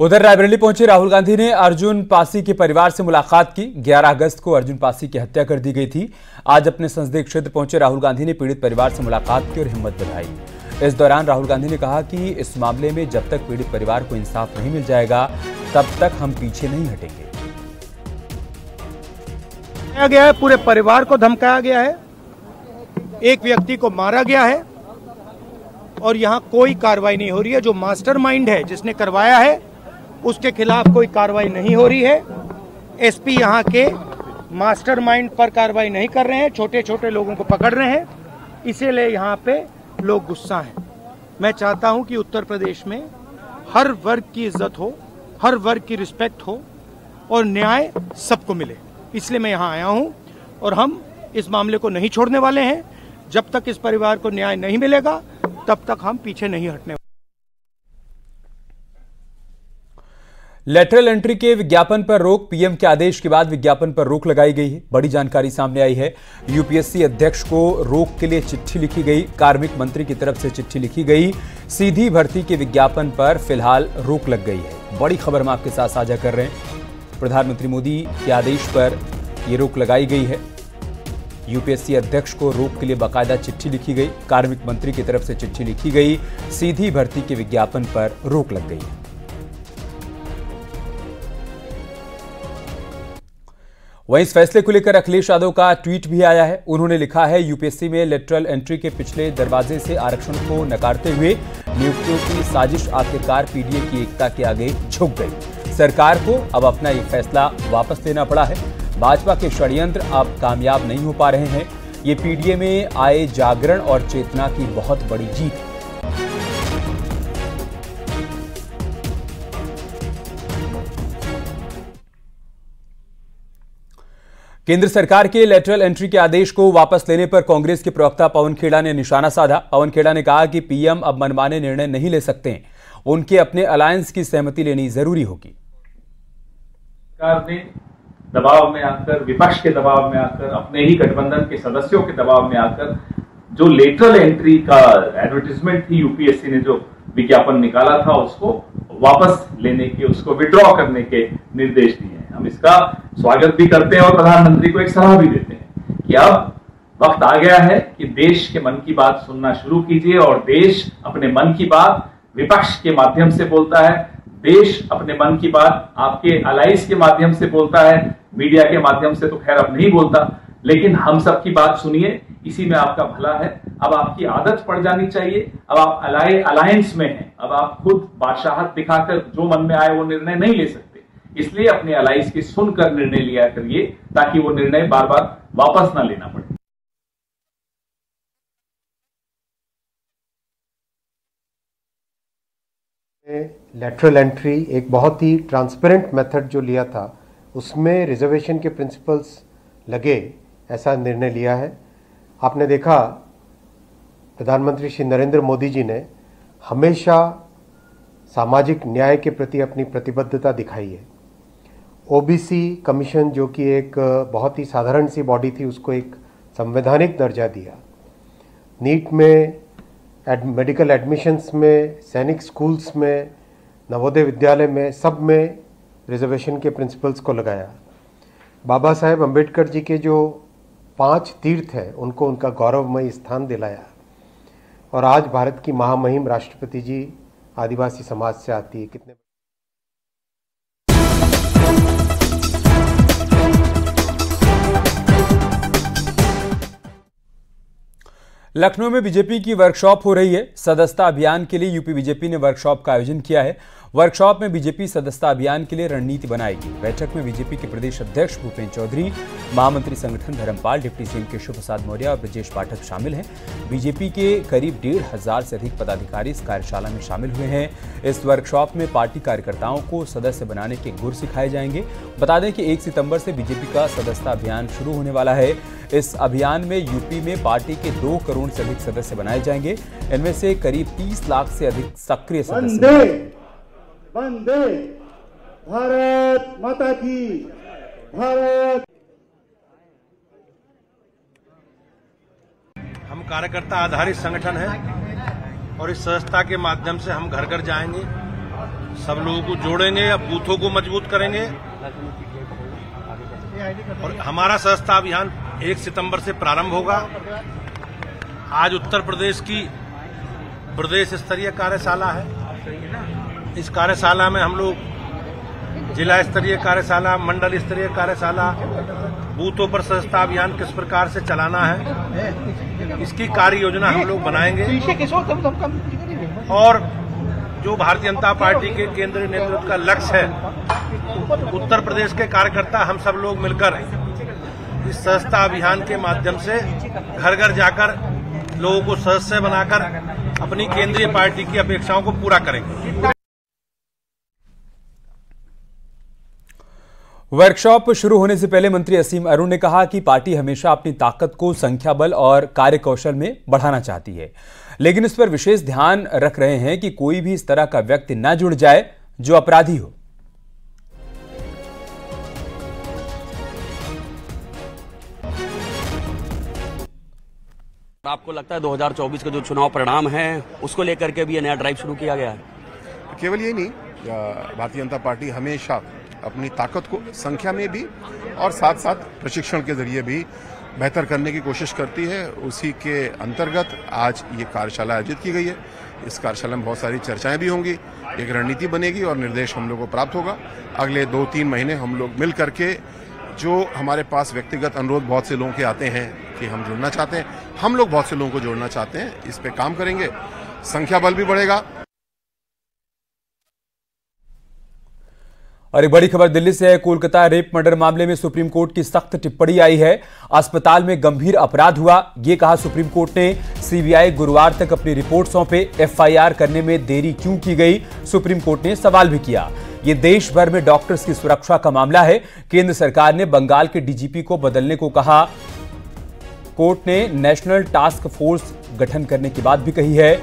उधर रायबरेली पहुंचे राहुल गांधी ने अर्जुन पासी के परिवार से मुलाकात की। 11 अगस्त को अर्जुन पासी की हत्या कर दी गई थी। आज अपने संसदीय क्षेत्र पहुंचे राहुल गांधी ने पीड़ित परिवार से मुलाकात की और हिम्मत बढ़ाई। इस दौरान राहुल गांधी ने कहा कि इस मामले में जब तक पीड़ित परिवार को इंसाफ नहीं मिल जाएगा तब तक हम पीछे नहीं हटेंगे। गया है, पूरे परिवार को धमकाया गया है, एक व्यक्ति को मारा गया है और यहाँ कोई कार्रवाई नहीं हो रही है। जो मास्टरमाइंड है, जिसने करवाया है, उसके खिलाफ कोई कार्रवाई नहीं हो रही है। एसपी यहाँ के मास्टरमाइंड पर कार्रवाई नहीं कर रहे हैं, छोटे छोटे लोगों को पकड़ रहे हैं, इसीलिए यहाँ पे लोग गुस्सा हैं। मैं चाहता हूँ कि उत्तर प्रदेश में हर वर्ग की इज्जत हो, हर वर्ग की रिस्पेक्ट हो और न्याय सबको मिले, इसलिए मैं यहाँ आया हूँ और हम इस मामले को नहीं छोड़ने वाले हैं। जब तक इस परिवार को न्याय नहीं मिलेगा तब तक हम पीछे नहीं हटने। लेटरल एंट्री के विज्ञापन पर रोक, पीएम के आदेश के बाद विज्ञापन पर रोक लगाई गई है। बड़ी जानकारी सामने आई है। यूपीएससी अध्यक्ष को रोक के लिए चिट्ठी लिखी गई, कार्मिक मंत्री की तरफ से चिट्ठी लिखी गई। सीधी भर्ती के विज्ञापन पर फिलहाल रोक लग गई है। बड़ी खबर हम आपके साथ साझा कर रहे हैं। प्रधानमंत्री मोदी के आदेश पर यह रोक लगाई गई है। यूपीएससी अध्यक्ष को रोक के लिए बाकायदा चिट्ठी लिखी गई, कार्मिक मंत्री की तरफ से चिट्ठी लिखी गई। सीधी भर्ती के विज्ञापन पर रोक लग गई है। वहीं इस फैसले को लेकर अखिलेश यादव का ट्वीट भी आया है। उन्होंने लिखा है, यूपीएससी में लेटरल एंट्री के पिछले दरवाजे से आरक्षण को नकारते हुए नियुक्तियों की साजिश आखिरकार पीडीए की एकता के आगे झुक गई। सरकार को अब अपना ये फैसला वापस लेना पड़ा है। भाजपा के षड्यंत्र अब कामयाब नहीं हो पा रहे हैं। ये पीडीए में आए जागरण और चेतना की बहुत बड़ी जीत है। केंद्र सरकार के लेटरल एंट्री के आदेश को वापस लेने पर कांग्रेस के प्रवक्ता पवन खेड़ा ने निशाना साधा। पवन खेड़ा ने कहा कि पीएम अब मनमाने निर्णय नहीं ले सकते हैं, उनके अपने अलायंस की सहमति लेनी जरूरी होगी। सरकार ने दबाव में आकर, विपक्ष के दबाव में आकर, अपने ही गठबंधन के सदस्यों के दबाव में आकर जो लेटरल एंट्री का एडवर्टीजमेंट थी, यूपीएससी ने जो विज्ञापन निकाला था, उसको वापस लेने के, उसको विड्रॉ करने के निर्देश दिए हैं। हम इसका स्वागत भी करते हैं और प्रधानमंत्री को एक सलाह भी देते हैं कि अब वक्त आ गया है कि देश के मन की बात सुनना शुरू कीजिए। और देश अपने मन की बात विपक्ष के माध्यम से बोलता है, देश अपने मन की बात आपके अलायंस के माध्यम से बोलता है, मीडिया के माध्यम से तो खैर अब नहीं बोलता, लेकिन हम सबकी बात सुनिए, इसी में आपका भला है। अब आपकी आदत पड़ जानी चाहिए। अब आप अलायंस में हैं, अब आप खुद बादशाहत दिखाकर जो मन में आए वो निर्णय नहीं ले सकते। इसलिए अपने अलायंस की सुनकर निर्णय लिया करिए, ताकि वो निर्णय बार बार वापस ना लेना पड़े। लेटरल एंट्री एक बहुत ही ट्रांसपेरेंट मेथड जो लिया था, उसमें रिजर्वेशन के प्रिंसिपल्स लगे, ऐसा निर्णय लिया है। आपने देखा प्रधानमंत्री श्री नरेंद्र मोदी जी ने हमेशा सामाजिक न्याय के प्रति अपनी प्रतिबद्धता दिखाई है। ओबीसी कमीशन, जो कि एक बहुत ही साधारण सी बॉडी थी, उसको एक संवैधानिक दर्जा दिया। नीट में, मेडिकल एडमिशन्स में, सैनिक स्कूल्स में, नवोदय विद्यालय में, सब में रिजर्वेशन के प्रिंसिपल्स को लगाया। बाबा साहेब अम्बेडकर जी के जो 5 तीर्थ हैं, उनको उनका गौरवमयी स्थान दिलाया। और आज भारत की महामहिम राष्ट्रपति जी आदिवासी समाज से आती है। कितने लखनऊ में बीजेपी की वर्कशॉप हो रही है। सदस्यता अभियान के लिए यूपी बीजेपी ने वर्कशॉप का आयोजन किया है। वर्कशॉप में बीजेपी सदस्यता अभियान के लिए रणनीति बनाएगी। बैठक में बीजेपी के प्रदेश अध्यक्ष भूपेंद्र चौधरी, महामंत्री संगठन धर्मपाल, डिप्टी सीएम केशव प्रसाद मौर्य और ब्रजेश पाठक शामिल हैं। बीजेपी के करीब 1,500 से अधिक पदाधिकारी इस कार्यशाला में शामिल हुए हैं। इस वर्कशॉप में पार्टी कार्यकर्ताओं को सदस्य बनाने के गुर सिखाए जाएंगे। बता दें कि 1 सितंबर से बीजेपी का सदस्यता अभियान शुरू होने वाला है। इस अभियान में यूपी में पार्टी के 2 करोड़ से अधिक सदस्य बनाए जाएंगे। इनमें से करीब 30 लाख से अधिक सक्रिय सदस्य। वंदे भारत माता की, भारत। हम कार्यकर्ता आधारित संगठन है और इस संस्था के माध्यम से हम घर घर जाएंगे, सब लोगों को जोड़ेंगे, अब बूथों को मजबूत करेंगे। और हमारा सदस्यता अभियान 1 सितंबर से प्रारंभ होगा। आज उत्तर प्रदेश की प्रदेश स्तरीय कार्यशाला है। इस कार्यशाला में हम लोग जिला स्तरीय कार्यशाला, मंडल स्तरीय कार्यशाला, बूथों पर सदस्यता अभियान किस प्रकार से चलाना है, इसकी कार्य योजना हम लोग बनाएंगे। और जो भारतीय जनता पार्टी के केंद्रीय नेतृत्व का लक्ष्य है, उत्तर प्रदेश के कार्यकर्ता हम सब लोग मिलकर इस सदस्यता अभियान के माध्यम से घर घर जाकर लोगों को सदस्य बनाकर अपनी केंद्रीय पार्टी की अपेक्षाओं को पूरा करेंगे। वर्कशॉप शुरू होने से पहले मंत्री असीम अरुण ने कहा कि पार्टी हमेशा अपनी ताकत को संख्या बल और कार्यकौशल में बढ़ाना चाहती है, लेकिन इस पर विशेष ध्यान रख रहे हैं कि कोई भी इस तरह का व्यक्ति न जुड़ जाए जो अपराधी हो। आपको लगता है 2024 का जो चुनाव परिणाम है उसको लेकर के भी नया ड्राइव शुरू किया गया है? केवल ये नहीं, भारतीय जनता पार्टी हमेशा अपनी ताकत को संख्या में भी और साथ साथ प्रशिक्षण के जरिए भी बेहतर करने की कोशिश करती है। उसी के अंतर्गत आज ये कार्यशाला आयोजित की गई है। इस कार्यशाला में बहुत सारी चर्चाएं भी होंगी, एक रणनीति बनेगी और निर्देश हम लोगों को प्राप्त होगा। अगले 2-3 महीने हम लोग मिल करके, जो हमारे पास व्यक्तिगत अनुरोध बहुत से लोगों के आते हैं कि हम जुड़ना चाहते हैं, हम लोग बहुत से लोगों को जोड़ना चाहते हैं, इस पे काम करेंगे। संख्या बल भी बढ़ेगा। और एक बड़ी खबर दिल्ली से है। कोलकाता रेप मर्डर मामले में सुप्रीम कोर्ट की सख्त टिप्पणी आई है। अस्पताल में गंभीर अपराध हुआ, ये कहा सुप्रीम कोर्ट ने। सीबीआई गुरुवार तक अपनी रिपोर्ट सौंपे, एफआईआर करने में देरी क्यों की गई, सुप्रीम कोर्ट ने सवाल भी किया। ये देश भर में डॉक्टर्स की सुरक्षा का मामला है। केंद्र सरकार ने बंगाल के डीजीपी को बदलने को कहा। कोर्ट ने नेशनल टास्क फोर्स गठन करने की बात भी कही है।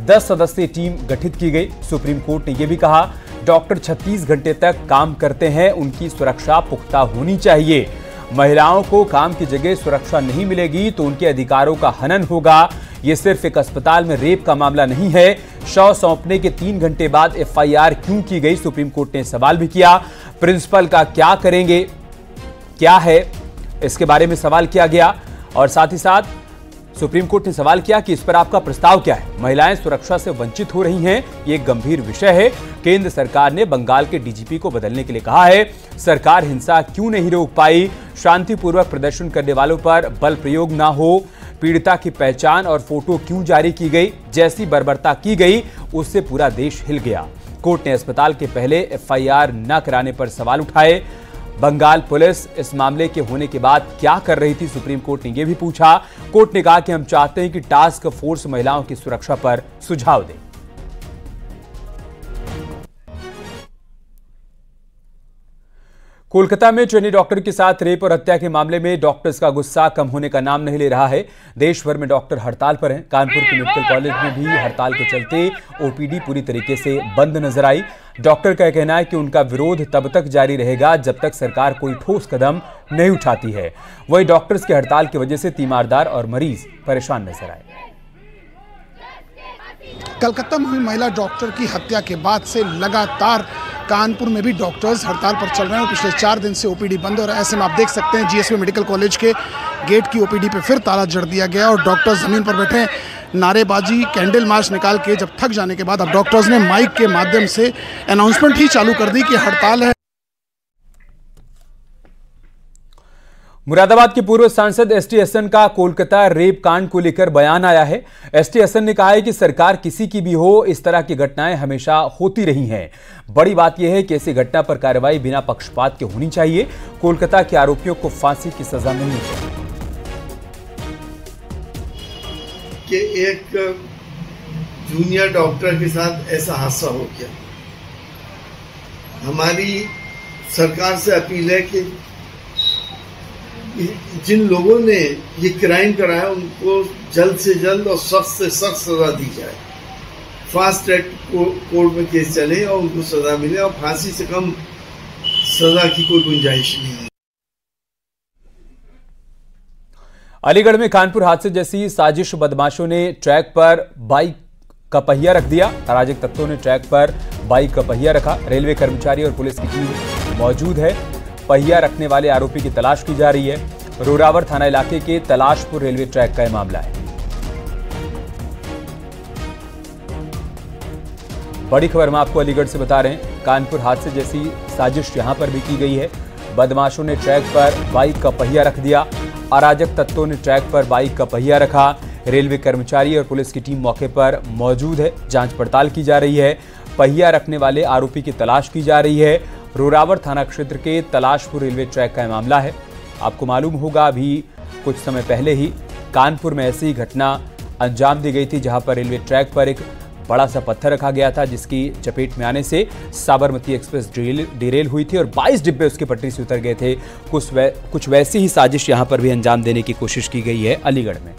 10 सदस्यीय टीम गठित की गई। सुप्रीम कोर्ट ने यह भी कहा डॉक्टर 36 घंटे तक काम करते हैं, उनकी सुरक्षा पुख्ता होनी चाहिए। महिलाओं को काम की जगह सुरक्षा नहीं मिलेगी तो उनके अधिकारों का हनन होगा। ये सिर्फ एक अस्पताल में रेप का मामला नहीं है। शव सौंपने के 3 घंटे बाद एफआईआर क्यों की गई, सुप्रीम कोर्ट ने सवाल भी किया। प्रिंसिपल का क्या करेंगे, क्या है, इसके बारे में सवाल किया गया। और साथ ही साथ सुप्रीम कोर्ट ने सवाल किया कि इस पर आपका प्रस्ताव क्या है। महिलाएं सुरक्षा से वंचित हो रही हैं, ये एक गंभीर विषय है। केंद्र सरकार ने बंगाल के डीजीपी को बदलने के लिए कहा है। सरकार हिंसा क्यों नहीं रोक पाई, शांतिपूर्वक प्रदर्शन करने वालों पर बल प्रयोग ना हो, पीड़िता की पहचान और फोटो क्यों जारी की गई, जैसी बर्बरता की गई उससे पूरा देश हिल गया। कोर्ट ने अस्पताल के पहले एफआईआर न कराने पर सवाल उठाए। बंगाल पुलिस इस मामले के होने के बाद क्या कर रही थी, सुप्रीम कोर्ट ने यह भी पूछा। कोर्ट ने कहा कि हम चाहते हैं कि टास्क फोर्स महिलाओं की सुरक्षा पर सुझाव दे। कोलकाता में ट्रेनी डॉक्टर के साथ रेप और हत्या के मामले में डॉक्टर्स का गुस्सा कम होने का नाम नहीं ले रहा है। देश भर में डॉक्टर हड़ताल पर हैं। कानपुर के मेडिकल कॉलेज में भी हड़ताल के चलते ओपीडी पूरी तरीके से बंद नजर आई। डॉक्टर का कहना है कि उनका विरोध तब तक जारी रहेगा जब तक सरकार कोई ठोस कदम नहीं उठाती है। वहीं डॉक्टर्स की हड़ताल की वजह से तीमारदार और मरीज परेशान नजर आए। कलकत्ता में हुई महिला डॉक्टर की हत्या के बाद से लगातार कानपुर में भी डॉक्टर्स हड़ताल पर चल रहे हैं। पिछले 4 दिन से ओपीडी बंद है और ऐसे में आप देख सकते हैं जीएसवी मेडिकल कॉलेज के गेट की ओपीडी पे फिर ताला जड़ दिया गया और डॉक्टर्स जमीन पर बैठे हैं। नारेबाजी, कैंडल मार्च निकाल के जब थक जाने के बाद अब डॉक्टर्स ने माइक के माध्यम से अनाउंसमेंट ही चालू कर दी कि हड़ताल है। मुरादाबाद के पूर्व सांसद एसटी हसन का कोलकाता रेप कांड को लेकर बयान आया है। एसटी हसन ने कहा है कि सरकार किसी की भी हो, इस तरह की घटनाएं हमेशा होती रही हैं। बड़ी बात यह है कि ऐसी घटना पर कार्रवाई बिना पक्षपात के होनी चाहिए। कोलकाता के आरोपियों को फांसी की सजा मिलनी चाहिए। कि एक जूनियर डॉक्टर के साथ ऐसा हादसा हो गया। हमारी सरकार से अपील है कि जिन लोगों ने ये क्राइम कराया उनको जल्द से जल्द और सख्त से सख्त सजा दी जाए। फास्ट ट्रैक कोर्ट में केस चले और उनको सजा मिले और फांसी से कम सजा की कोई गुंजाइश नहीं है। अलीगढ़ में कानपुर हादसे जैसी साजिश बदमाशों ने ट्रैक पर बाइक का पहिया रख दिया। अराजक तत्वों ने ट्रैक पर बाइक का पहिया रखा। रेलवे कर्मचारी और पुलिस की टीम मौजूद है। पहिया रखने वाले आरोपी की तलाश की जा रही है। रोरावर थाना इलाके के तलाशपुर रेलवे ट्रैक का यह मामला है। बड़ी खबर हम आपको अलीगढ़ से बता रहे हैं। कानपुर हादसे जैसी साजिश यहां पर भी की गई है। बदमाशों ने ट्रैक पर बाइक का पहिया रख दिया। अराजक तत्वों ने ट्रैक पर बाइक का पहिया रखा। रेलवे कर्मचारी और पुलिस की टीम मौके पर मौजूद है। जांच पड़ताल की जा रही है। पहिया रखने वाले आरोपी की तलाश की जा रही है। रोरावर थाना क्षेत्र के तलाशपुर रेलवे ट्रैक का यह मामला है। आपको मालूम होगा अभी कुछ समय पहले ही कानपुर में ऐसी घटना अंजाम दी गई थी, जहां पर रेलवे ट्रैक पर एक बड़ा सा पत्थर रखा गया था, जिसकी चपेट में आने से साबरमती एक्सप्रेस डिरेल हुई थी और 22 डिब्बे उसकी पटरी से उतर गए थे। कुछ वैसी ही साजिश यहां पर भी अंजाम देने की कोशिश की गई है अलीगढ़ में।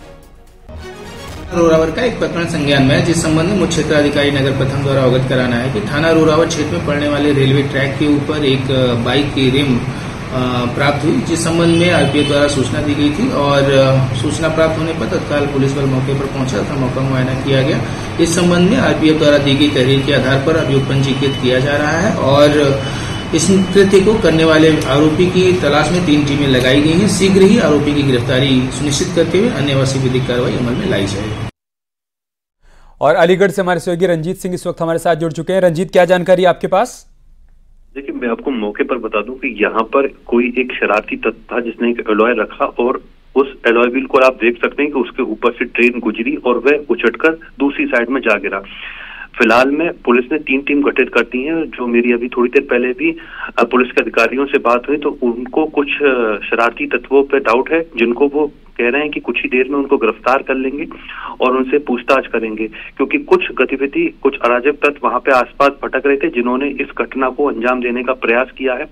रोरावर का एक प्रकरण संज्ञान में है, जिस संबंध में मुख्य क्षेत्राधिकारी नगर प्रथम द्वारा अवगत कराना है कि थाना रोरावर क्षेत्र में पड़ने वाले रेलवे ट्रैक के ऊपर एक बाइक की रिम प्राप्त हुई, जिस संबंध में आरपीएफ द्वारा सूचना दी गई थी और सूचना प्राप्त होने पर तत्काल पुलिस बल मौके पर पहुंचा तथा मौका मुआयना किया गया। इस संबंध में आरपीएफ द्वारा दी गई तहरीर के आधार पर अभियोग पंजीकृत किया जा रहा है और इस कृत्य को करने वाले आरोपी की तलाश में 3 टीमें लगाई गई हैं। शीघ्र ही आरोपी की गिरफ्तारी सुनिश्चित करते हुए अन्य आवश्यक विधिक कार्रवाई अमल में लाई जाएगी। और अलीगढ़ से हमारे सहयोगी रंजीत सिंह इस वक्त हमारे साथ जुड़ चुके हैं। रंजीत, क्या जानकारी आपके पास? देखिए, मैं आपको मौके पर बता दूं कि यहाँ पर कोई एक शरारती तत्व था जिसने एक एलॉय रखा और उस एलॉय व्हील को आप देख सकते हैं कि उसके ऊपर से ट्रेन गुजरी और वह उछटकर दूसरी साइड में जा गिरा। फिलहाल में पुलिस ने 3 टीम गठित कर दी है। जो मेरी अभी थोड़ी देर पहले भी पुलिस के अधिकारियों से बात हुई तो उनको कुछ शरारती तत्वों पर डाउट है, जिनको वो कह रहे हैं कि कुछ ही देर में उनको गिरफ्तार कर लेंगे और उनसे पूछताछ करेंगे, क्योंकि कुछ गतिविधि, कुछ अराजक तत्व वहां पे आसपास भटक रहे थे जिन्होंने इस घटना को अंजाम देने का प्रयास किया है।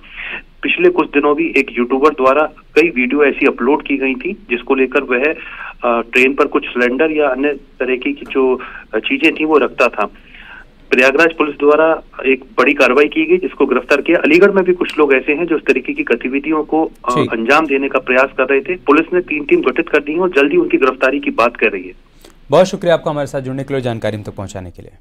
पिछले कुछ दिनों भी एक यूट्यूबर द्वारा कई वीडियो ऐसी अपलोड की गई थी जिसको लेकर वह ट्रेन पर कुछ सिलेंडर या अन्य तरह की जो चीजें थी वो रखता था। प्रयागराज पुलिस द्वारा एक बड़ी कार्रवाई की गई जिसको गिरफ्तार किया। अलीगढ़ में भी कुछ लोग ऐसे हैं जो इस तरीके की गतिविधियों को अंजाम देने का प्रयास कर रहे थे। पुलिस ने 3 टीम गठित कर दी है और जल्दी उनकी गिरफ्तारी की बात कर रही है। बहुत शुक्रिया आपका हमारे साथ जुड़ने के लिए, जानकारी हम तक पहुंचाने के लिए।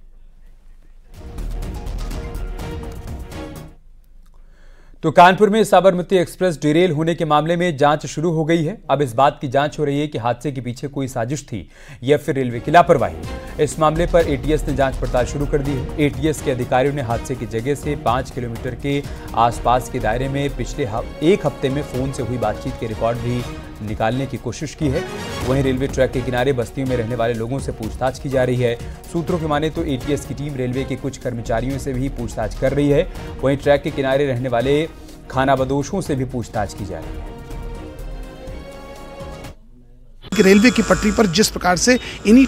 तो कानपुर में साबरमती एक्सप्रेस डिरेल होने के मामले में जांच शुरू हो गई है। अब इस बात की जांच हो रही है कि हादसे के पीछे कोई साजिश थी या फिर रेलवे की लापरवाही। इस मामले पर एटीएस ने जांच पड़ताल शुरू कर दी है। एटीएस के अधिकारियों ने हादसे की जगह से 5 किलोमीटर के आसपास के दायरे में पिछले 1 हफ्ते में फोन से हुई बातचीत के रिकॉर्ड भी निकालने की कोशिश की है। वहीं रेलवे ट्रैक के किनारे बस्तियों में रहने वाले लोगों से पूछताछ की जा रही है। सूत्रों की माने तो एटीएस की टीम रेलवे के कुछ कर्मचारियों से भी पूछताछ कर रही है। वहीं ट्रैक के किनारे रहने वाले खानाबदोशों से भी पूछताछ की जा रही है। रेलवे की पटरी पर जिस प्रकार से इन्हीं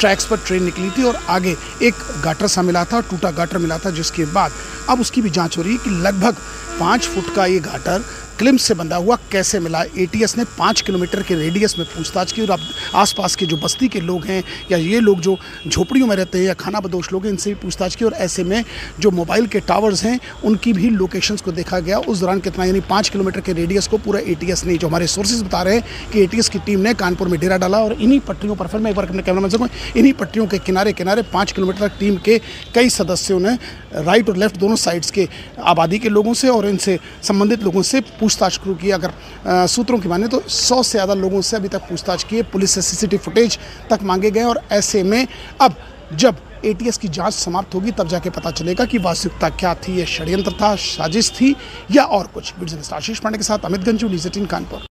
ट्रैक्स पर ट्रेन निकली थी और आगे एक गाटर सा मिला था, टूटा गाटर मिला था, जिसके बाद अब उसकी भी जांच हो रही है कि लगभग 5 फुट का ये गाटर क्लिम्स से बंधा हुआ कैसे मिला। एटीएस ने 5 किलोमीटर के रेडियस में पूछताछ की और अब आसपास के जो बस्ती के लोग हैं या ये लोग जो झोपड़ियों में रहते हैं या खानाबदोश लोग हैं, इनसे भी पूछताछ की और ऐसे में जो मोबाइल के टावर्स हैं उनकी भी लोकेशंस को देखा गया। उस दौरान कितना, यानी 5 किलोमीटर के रेडियस को पूरा एटीएस ने, जो हमारे सोर्सेज बता रहे हैं कि एटीएस की टीम ने कानपुर में डेरा डाला और इन्हीं पटरियों पर, फिर मैं एक बार अपने कैमरामैन से कहूँ, इन्हीं पटरियों के किनारे किनारे 5 किलोमीटर तक टीम के कई सदस्यों ने राइट और लेफ्ट दोनों साइड्स के आबादी के लोगों से और इनसे संबंधित लोगों से पूछताछ शुरू की। अगर सूत्रों की माने तो 100 से ज़्यादा लोगों से अभी तक पूछताछ की है। पुलिस से सीसीटीवी फुटेज तक मांगे गए और ऐसे में अब जब एटीएस की जांच समाप्त होगी तब जाके पता चलेगा कि वास्तविकता क्या थी, ये षड्यंत्र था, साजिश थी या और कुछ। वीडियो आशीष पांडे के साथ अमित गंजू, न्यूज़ 18 कानपुर।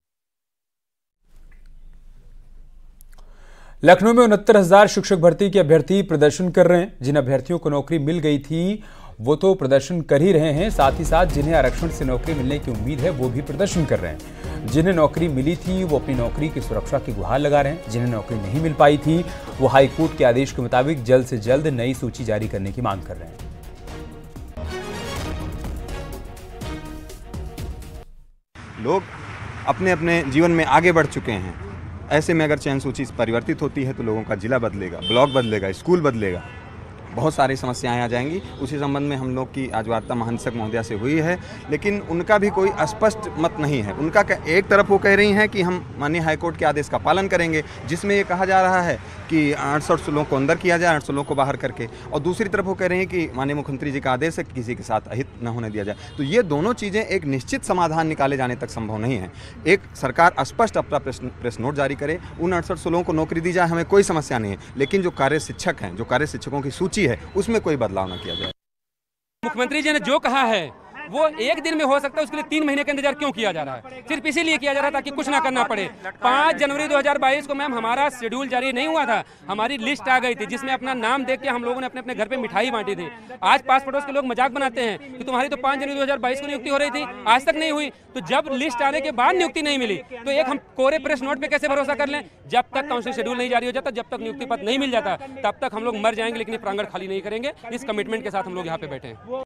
लखनऊ में 69,000 शिक्षक भर्ती के अभ्यर्थी प्रदर्शन कर रहे हैं। जिन अभ्यर्थियों को नौकरी मिल गई थी वो तो प्रदर्शन कर ही रहे हैं, साथ ही साथ जिन्हें आरक्षण से नौकरी मिलने की उम्मीद है वो भी प्रदर्शन कर रहे हैं। जिन्हें नौकरी मिली थी वो अपनी नौकरी की सुरक्षा की गुहार लगा रहे हैं। जिन्हें नौकरी नहीं मिल पाई थी वो हाईकोर्ट के आदेश के मुताबिक जल्द से जल्द नई सूची जारी करने की मांग कर रहे हैं। लोग अपने अपने जीवन में आगे बढ़ चुके हैं। ऐसे में अगर चयन सूची परिवर्तित होती है तो लोगों का जिला बदलेगा, ब्लॉक बदलेगा, स्कूल बदलेगा। बहुत सारी समस्याएं आ जाएंगी। उसी संबंध में हम लोग की आज वार्ता महानिदेशक महोदया से हुई है, लेकिन उनका भी कोई स्पष्ट मत नहीं है। उनका एक तरफ वो कह रही हैं कि हम माननीय हाईकोर्ट के आदेश का पालन करेंगे, जिसमें ये कहा जा रहा है कि 800 लोगों को अंदर किया जाए, 800 लोगों को बाहर करके, और दूसरी तरफ वो कह रहे हैं कि माननीय मुख्यमंत्री जी का आदेश है कि किसी के साथ अहित न होने दिया जाए। तो ये दोनों चीज़ें एक निश्चित समाधान निकाले जाने तक संभव नहीं है। एक सरकार स्पष्ट अपना प्रेस नोट जारी करे, उन 800 लोगों को नौकरी दी जाए, हमें कोई समस्या नहीं है, लेकिन जो कार्य शिक्षक हैं, जो कार्य शिक्षकों की सूची है, उसमें कोई बदलाव न किया जाए। मुख्यमंत्री जी ने जो कहा है वो एक दिन में हो सकता है, उसके लिए 3 महीने का इंतजार क्यों किया जा रहा है? सिर्फ इसीलिए किया जा रहा था कि कुछ ना करना पड़े। 5 जनवरी 2022 को मैम हमारा शेड्यूल जारी नहीं हुआ था, हमारी लिस्ट आ गई थी जिसमें अपना नाम देख के हम लोगों ने अपने अपने घर पे मिठाई बांटी थी। आज पास पड़ोस के लोग मजाक बनाते हैं कि तुम्हारी तो 5 जनवरी 2022 को नियुक्ति हो रही थी, आज तक नहीं हुई। तो जब लिस्ट आने के बाद नियुक्ति नहीं मिली तो एक हम कोरे प्रेस नोट पे कैसे भरोसा कर लें? जब तक काउंसिल शेड्यूल नहीं जारी हो जाता, जब तक नियुक्ति पत्र नहीं मिल जाता, तब तक हम लोग मर जाएंगे, लेकिन ये प्रांगण खाली नहीं करेंगे। इस कमिटमेंट के साथ हम लोग यहाँ पे बैठे हैं।